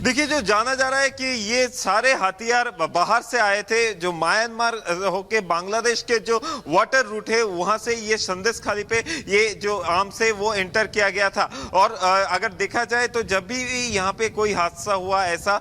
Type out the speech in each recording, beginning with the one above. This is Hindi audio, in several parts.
देखिए, जो जाना जा रहा है कि ये सारे हथियार बाहर से आए थे, जो म्यांमार होके बांग्लादेश के जो वाटर रूट है वहां से ये संदेश खाली पे ये जो आर्म्स है वो एंटर किया गया था। और अगर देखा जाए तो जब भी यहाँ पे कोई हादसा हुआ ऐसा,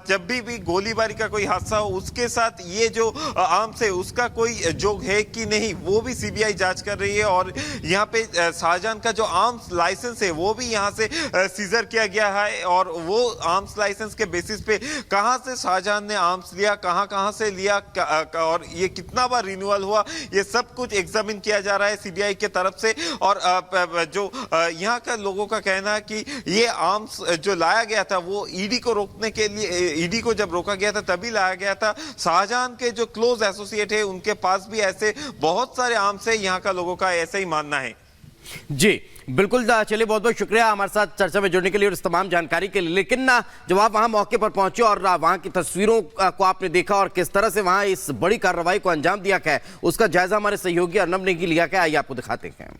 जब भी गोलीबारी का कोई हादसा हो, उसके साथ ये जो आर्म्स है उसका कोई जोग है कि नहीं वो भी सीबीआई जांच कर रही है। और यहाँ पे शाहजहां का जो आर्म्स लाइसेंस है वो भी यहाँ से सीजर किया गया है। और वो आर्म्स लाइसेंस के बेसिस पे कहां से शाहजहां ने आर्म्स लिया, कहां से लिया और ये कितना बार रिन्यूअल हुआ, ये सब कुछ एग्जामिन किया जा रहा है सीबीआई के तरफ से। और जो यहां का लोगों का कहना है कि ये आर्म्स जो लाया गया था वो ईडी को रोकने के लिए, ईडी को जब रोका गया था तभी लाया गया था। शाहजहां के जो क्लोज एसोसिएट है उनके पास भी ऐसे बहुत सारे आर्म्स है, यहां का लोगों का ऐसा ही मानना है। जी बिल्कुल, चलिए बहुत बहुत शुक्रिया हमारे साथ चर्चा में जुड़ने के लिए और इस तमाम जानकारी के लिए। लेकिन ना जब आप वहां मौके पर पहुंचे और वहां की तस्वीरों को आपने देखा और किस तरह से वहां इस बड़ी कार्रवाई को अंजाम दिया गया, उसका जायजा हमारे सहयोगी अर्नब नेगी लिया गया, आइए आपको दिखाते हैं।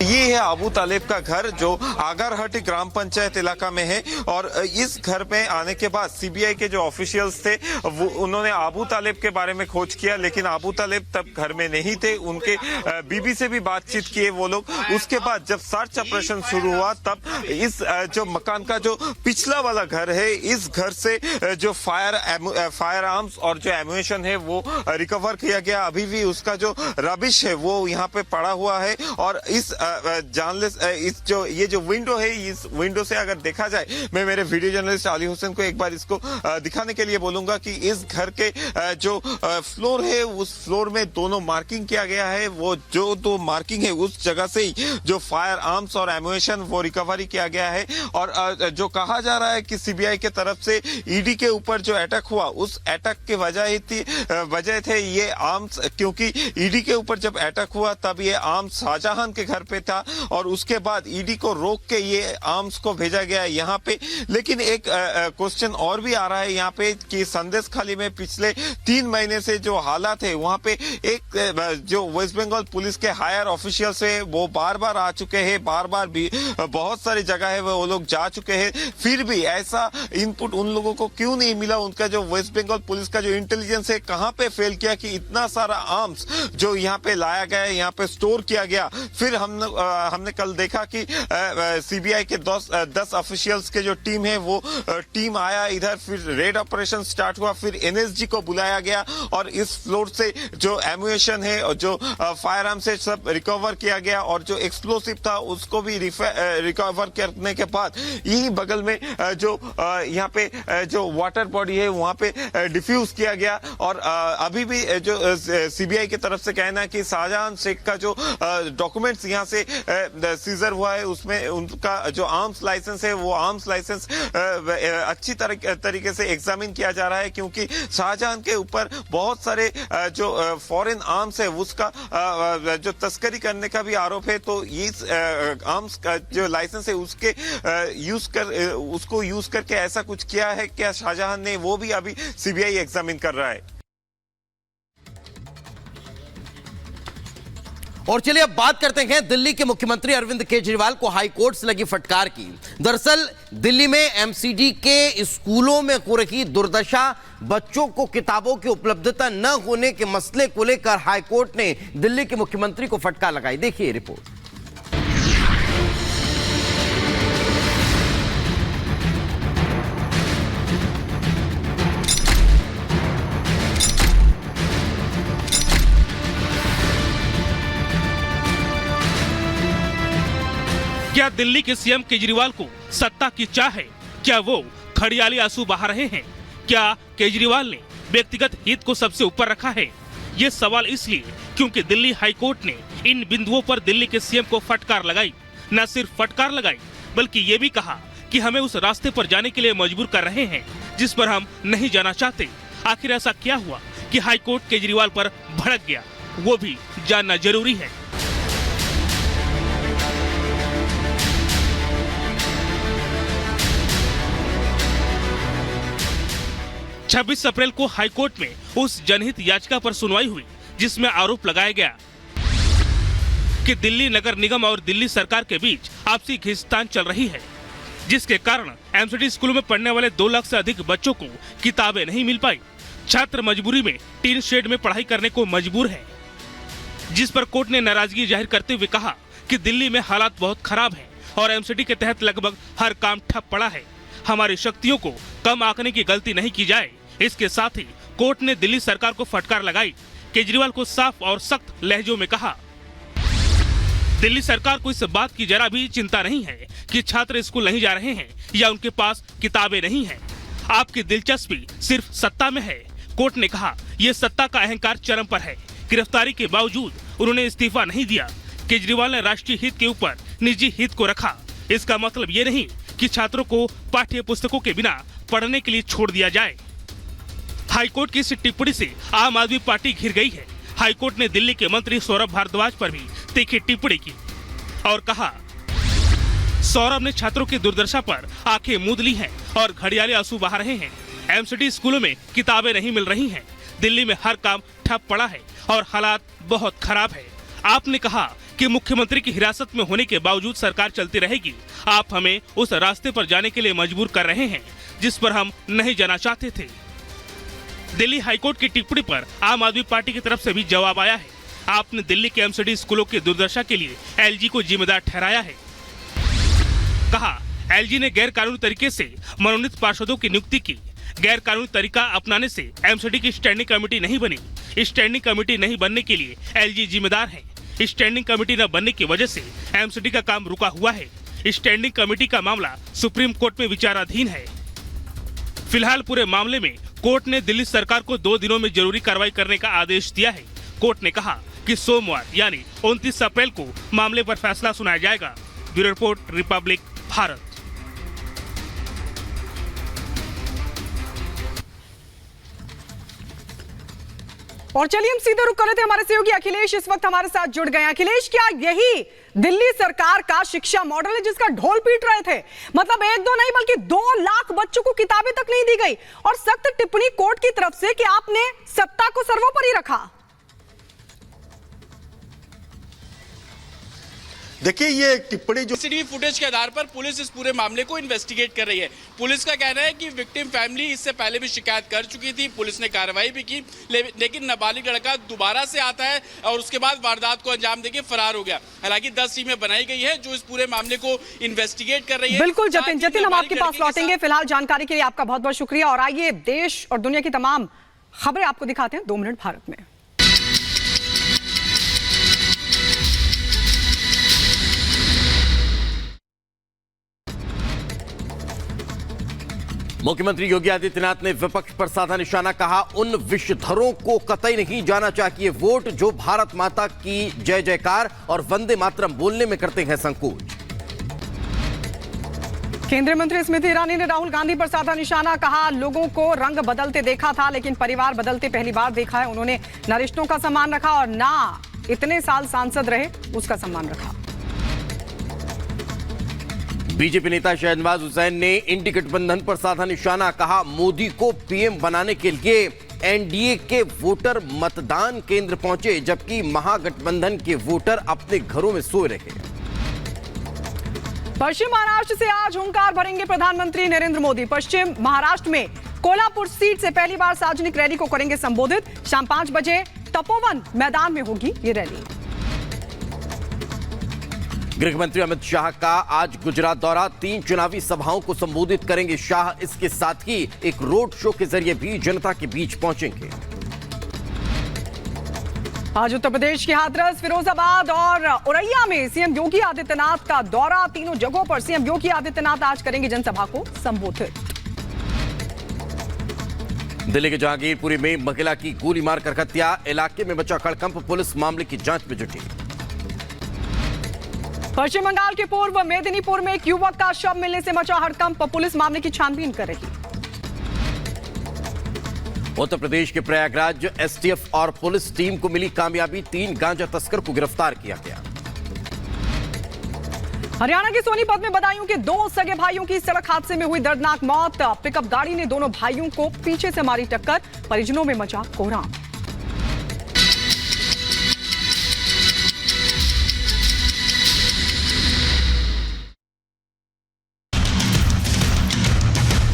ये है अबू तालेब का घर जो आगरहटी ग्राम पंचायत इलाका में है। और इस घर में आने के बाद सीबीआई के जो ऑफिशियल्स थे वो उन्होंने अबू तालेब के बारे में खोज किया, लेकिन अबू तालेब तब घर में नहीं थे। उनके बीबी से भी बातचीत किए वो लोग। उसके बाद जब सर्च ऑपरेशन शुरू हुआ तब इस जो मकान का जो पिछला वाला घर है, इस घर से जो फायर आर्म्स और जो एम्यूनेशन है वो रिकवर किया गया। अभी भी उसका जो रबिश है वो यहाँ पे पड़ा हुआ है। और इस इस जो ये जो विंडो है, इस विंडो से अगर देखा जाए, मैं मेरे वीडियो जर्नलिस्ट अली हुसैन को एक बार इसको दिखाने के लिए बोलूंगा कि इस घर के जो फ्लोर है उस फ्लोर में दोनों मार्किंग किया गया है। वो जो दो मार्किंग है उस जगह से ही जो फायर आर्म्स और एम्यूनेशन वो रिकवरी किया गया है। और जो कहा जा रहा है कि सीबीआई के तरफ से ईडी के ऊपर जो अटैक हुआ उस अटैक की वजह थे ये आर्म्स, क्योंकि ईडी के ऊपर जब अटैक हुआ तब ये आर्म्स शाहजहां के घर पे था और उसके बाद ईडी को रोक के ये आर्म्स को भेजा गया यहाँ पे। लेकिन एक क्वेश्चन और भी आ रहा है यहाँ पे कि संदेश खाली में पिछले 3 महीने से जो हालात है वहाँ पे एक जो वेस्ट बंगाल पुलिस के हायर ऑफिशियल्स है वो बार बार आ चुके हैं, बार बार भी बहुत सारी जगह है वो लोग जा चुके हैं, फिर भी ऐसा इनपुट उन लोगों को क्यों नहीं मिला? उनका जो वेस्ट बंगाल पुलिस का जो इंटेलिजेंस है कहाँ पे फेल किया कि इतना सारा आर्म्स जो यहाँ पे लाया गया है, यहाँ पे स्टोर किया गया। फिर हमने कल देखा कि सीबीआई के 10 ऑफिशियल्स के जो टीम है वो टीम आया इधर, फिर रेड ऑपरेशन स्टार्ट हुआ, फिर एनएसजी को बुलाया गया और इस फ्लोर से जो एम्यूनेशन है और जो फायर आर्म से सब रिकवर किया गया और जो एक्सप्लोसिव था उसको भी रिकवर करने के बाद यही बगल में जो यहाँ पे जो वाटर बॉडी है वहां पे डिफ्यूज किया गया। और अभी भी जो सीबीआई की तरफ से कहना है कि शाहजहां शेख का जो डॉक्यूमेंट्स यहाँ से सीजर हुआ है उसमें उनका जो आर्म्स लाइसेंस है वो आर्म्स लाइसेंस अच्छी तरीके से एग्जामिन किया जा रहा है, क्योंकि शाहजहां के ऊपर बहुत सारे जो फॉरेन आर्म्स है उसका जो तस्करी करने का भी आरोप है। तो ये आर्म्स का जो लाइसेंस है उसके उसको यूज करके ऐसा कुछ किया है क्या शाहजहां ने, वो भी अभी सीबीआई एग्जामिन कर रहा है। और चलिए अब बात करते हैं दिल्ली के मुख्यमंत्री अरविंद केजरीवाल को हाई कोर्ट से लगी फटकार की। दरअसल दिल्ली में एमसीडी के स्कूलों में हो रही दुर्दशा, बच्चों को किताबों की उपलब्धता न होने के मसले को लेकर हाई कोर्ट ने दिल्ली के मुख्यमंत्री को फटकार लगाई। देखिए रिपोर्ट। क्या दिल्ली के सीएम केजरीवाल को सत्ता की चाह है? क्या वो खड़ियाली आंसू बहा रहे हैं? क्या केजरीवाल ने व्यक्तिगत हित को सबसे ऊपर रखा है? ये सवाल इसलिए क्योंकि दिल्ली हाई कोर्ट ने इन बिंदुओं पर दिल्ली के सीएम को फटकार लगाई। न सिर्फ फटकार लगाई बल्कि ये भी कहा कि हमें उस रास्ते पर जाने के लिए मजबूर कर रहे हैं जिस पर हम नहीं जाना चाहते। आखिर ऐसा क्या हुआ कि हाई कोर्ट केजरीवाल पर भड़क गया, वो भी जानना जरूरी है। 26 अप्रैल को हाईकोर्ट में उस जनहित याचिका पर सुनवाई हुई जिसमें आरोप लगाया गया कि दिल्ली नगर निगम और दिल्ली सरकार के बीच आपसी खींचतान चल रही है। जिसके कारण एमसीडी स्कूलों में पढ़ने वाले 2 लाख से अधिक बच्चों को किताबें नहीं मिल पाई। छात्र मजबूरी में टीन शेड में पढ़ाई करने को मजबूर है, जिस पर कोर्ट ने नाराजगी जाहिर करते हुए कहा कि दिल्ली में हालात बहुत खराब हैं और एमसीडी के तहत लगभग हर काम ठप पड़ा है। हमारी शक्तियों को कम आंकने की गलती नहीं की जाए। इसके साथ ही कोर्ट ने दिल्ली सरकार को फटकार लगाई। केजरीवाल को साफ और सख्त लहजों में कहा, दिल्ली सरकार को इस बात की जरा भी चिंता नहीं है कि छात्र स्कूल नहीं जा रहे हैं या उनके पास किताबें नहीं हैं। आपकी दिलचस्पी सिर्फ सत्ता में है। कोर्ट ने कहा, ये सत्ता का अहंकार चरम पर है। गिरफ्तारी के बावजूद उन्होंने इस्तीफा नहीं दिया। केजरीवाल ने राष्ट्रीय हित के ऊपर निजी हित को रखा। इसका मतलब ये नहीं कि छात्रों को पाठ्य पुस्तकों के बिना पढ़ने के लिए छोड़ दिया जाए। हाईकोर्ट की इस टिप्पणी से आम आदमी पार्टी घिर गई है। हाईकोर्ट ने दिल्ली के मंत्री सौरभ भारद्वाज पर भी तीखी टिप्पणी की और कहा, सौरभ ने छात्रों की दुर्दशा पर आंखें मूंद ली हैं और घड़ियाली आंसू बहा रहे हैं। एमसीडी स्कूलों में किताबें नहीं मिल रही हैं। दिल्ली में हर काम ठप पड़ा है और हालात बहुत खराब है। आपने कहा कि मुख्यमंत्री की हिरासत में होने के बावजूद सरकार चलती रहेगी। आप हमें उस रास्ते पर जाने के लिए मजबूर कर रहे हैं जिस पर हम नहीं जाना चाहते थे। दिल्ली हाईकोर्ट की टिप्पणी पर आम आदमी पार्टी की तरफ से भी जवाब आया है। आपने दिल्ली के एमसीडी स्कूलों की दुर्दशा के लिए एलजी को जिम्मेदार ठहराया है। कहा, एलजी ने गैर कानूनी तरीके से मनोनीत पार्षदों की नियुक्ति की। गैर कानूनी तरीका अपनाने से एमसीडी की स्टैंडिंग कमेटी नहीं बनी। स्टैंडिंग कमेटी नहीं बनने के लिए एलजी जिम्मेदार है। स्टैंडिंग कमेटी न बनने की वजह से एमसीडी का काम रुका हुआ है। स्टैंडिंग कमेटी का मामला सुप्रीम कोर्ट में विचाराधीन है। फिलहाल पूरे मामले में कोर्ट ने दिल्ली सरकार को 2 दिनों में जरूरी कार्रवाई करने का आदेश दिया है। कोर्ट ने कहा कि सोमवार यानी 29 अप्रैल को मामले पर फैसला सुनाया जाएगा। Bureau report, Republic Bharat. और चलिए हम सीधे रुक कर रहे थे, हमारे सहयोगी अखिलेश इस वक्त हमारे साथ जुड़ गए। अखिलेश, क्या यही दिल्ली सरकार का शिक्षा मॉडल है जिसका ढोल पीट रहे थे? मतलब 1-2 नहीं बल्कि 2 लाख बच्चों को किताबें तक नहीं दी गई और सख्त टिप्पणी कोर्ट की तरफ से कि आपने सत्ता को सर्वोपरि रखा। देखिए, ये एक टिप्पणी जो सीसीटीवी फुटेज के आधार पर पुलिस इस पूरे मामले को इन्वेस्टिगेट कर रही है। पुलिस का कहना है कि विक्टिम फैमिली इससे पहले भी शिकायत कर चुकी थी, पुलिस ने कार्रवाई भी की, लेकिन नाबालिग लड़का दोबारा से आता है और उसके बाद वारदात को अंजाम देके फरार हो गया। हालांकि 10 टीमें बनाई गई है जो इस पूरे मामले को इन्वेस्टिगेट कर रही है। बिल्कुल जतिन, हम आपके पास लौटेंगे। फिलहाल जानकारी के लिए आपका बहुत बहुत शुक्रिया। और आइए देश और दुनिया की तमाम खबरें आपको दिखाते हैं 2 मिनट भारत में। मुख्यमंत्री योगी आदित्यनाथ ने विपक्ष पर साधा निशाना। कहा, उन विषधरों को कतई नहीं जाना चाहिए वोट जो भारत माता की जय जयकार और वंदे मातरम बोलने में करते हैं संकोच। केंद्रीय मंत्री स्मृति ईरानी ने राहुल गांधी पर साधा निशाना। कहा, लोगों को रंग बदलते देखा था लेकिन परिवार बदलते पहली बार देखा है। उन्होंने न रिश्तों का सम्मान रखा और ना इतने साल सांसद रहे उसका सम्मान रखा। बीजेपी नेता शहनवाज हुसैन ने इंडी गठबंधन पर साधा निशाना। कहा, मोदी को पीएम बनाने के लिए एनडीए के वोटर मतदान केंद्र पहुंचे जबकि महागठबंधन के वोटर अपने घरों में सोए रहे। पश्चिम महाराष्ट्र से आज हुंकार भरेंगे प्रधानमंत्री नरेंद्र मोदी। पश्चिम महाराष्ट्र में कोल्हापुर सीट से पहली बार सार्वजनिक रैली को करेंगे संबोधित। शाम 5 बजे तपोवन मैदान में होगी ये रैली। गृह मंत्री अमित शाह का आज गुजरात दौरा। 3 चुनावी सभाओं को संबोधित करेंगे शाह। इसके साथ ही एक रोड शो के जरिए भी जनता के बीच पहुंचेंगे। आज उत्तर प्रदेश के हाथरस, फिरोजाबाद और औरैया में सीएम योगी आदित्यनाथ का दौरा। तीनों जगहों पर सीएम योगी आदित्यनाथ आज करेंगे जनसभा को संबोधित। दिल्ली के जहांगीरपुरी में महिला की गोली मारकर हत्या। इलाके में मचा हड़कंप, पुलिस मामले की जांच में जुटी। पश्चिम बंगाल के पूर्व मेदिनीपुर में एक युवक का शव मिलने से मचा हड़कंप, पुलिस मामले की छानबीन कर रही। उत्तर प्रदेश के प्रयागराज एसटीएफ और पुलिस टीम को मिली कामयाबी। 3 गांजा तस्कर को गिरफ्तार किया गया। हरियाणा के सोनीपत में बदायूं के 2 सगे भाइयों की सड़क हादसे में हुई दर्दनाक मौत। पिकअप गाड़ी ने दोनों भाइयों को पीछे से मारी टक्कर, परिजनों में मचा कोहराम।